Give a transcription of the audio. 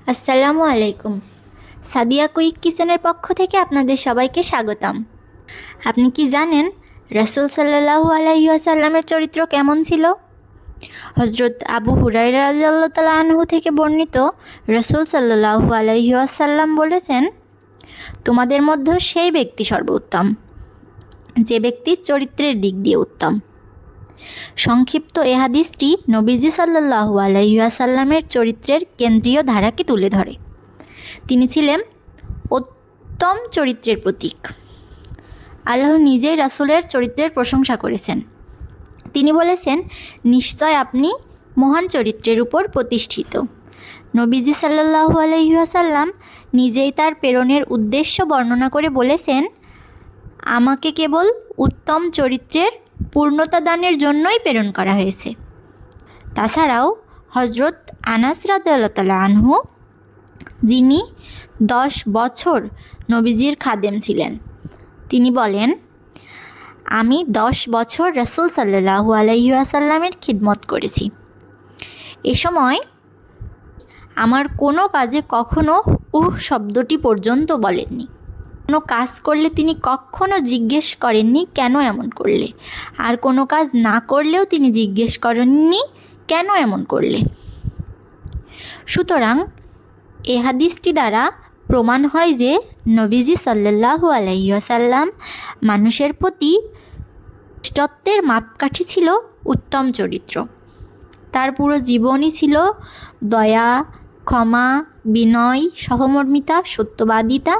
আসসালামু আলাইকুম। সাদিয়া কুইক কিচেনের পক্ষ থেকে আপনাদের সবাইকে স্বাগতম। আপনি কি জানেন রাসূল সাল্লাল্লাহু আলাইহি ওয়াসাল্লামের চরিত্র কেমন ছিল? হযরত আবু হুরায়রা রাদিয়াল্লাহু তাআলা আনহু থেকে বর্ণিত, রাসূল সাল্লাল্লাহু আলাইহি ওয়াসাল্লাম বলেছেন, তোমাদের মধ্যে সেই ব্যক্তি সর্বোত্তম যে ব্যক্তির চরিত্রের দিক দিয়ে উত্তম। সংক্ষিপ্ত এ হাদিসটি নবীজি সাল্লাল্লাহু আলাইহি ওয়াসাল্লামের চরিত্রের কেন্দ্রীয় ধারাকে তুলে ধরে। তিনি ছিলেন উত্তম চরিত্রের প্রতীক। আল্লাহ নিজেই রাসূলের চরিত্রের প্রশংসা করেছেন। তিনি বলেছেন, নিশ্চয় আপনি মহান চরিত্রের উপর প্রতিষ্ঠিত। নবীজি সাল্লাল্লাহু আলাইহি ওয়াসাল্লাম নিজেই তার প্রেরণের উদ্দেশ্য বর্ণনা করে বলেছেন, আমাকে কেবল উত্তম চরিত্রের পূর্ণতা দানের জন্যই প্রেরণ করা হয়েছে। তাছাড়াও হযরত আনাস রাদিয়াল্লাহু তাআলা আনহু, যিনি 10 বছর নবীজির খাদেম ছিলেন, তিনি বলেন, আমি 10 বছর রাসূল সাল্লাল্লাহু আলাইহি ওয়াসাল্লামের খিদমত করেছি। এ সময় আমার কোনো কাজে কখনো শব্দটি পর্যন্ত বলেননি। কোনো কাজ করলে তিনি কখনো জিজ্ঞেস করেননি কেন এমন করলে, আর কোনো কাজ না করলেও তিনি জিজ্ঞেস করেননি কেন এমন করলে। সুতরাং এ হাদিসটি দ্বারা প্রমাণ হয় যে নবীজি সাল্লাল্লাহু আলাইহি ওয়াসাল্লাম মানুষের প্রতি শ্রেষ্ঠত্বের মাপকাঠি ছিল উত্তম চরিত্র। তার পুরো জীবনই ছিল দয়া, ক্ষমা, বিনয়, সহমর্মিতা, সত্যবাদিতা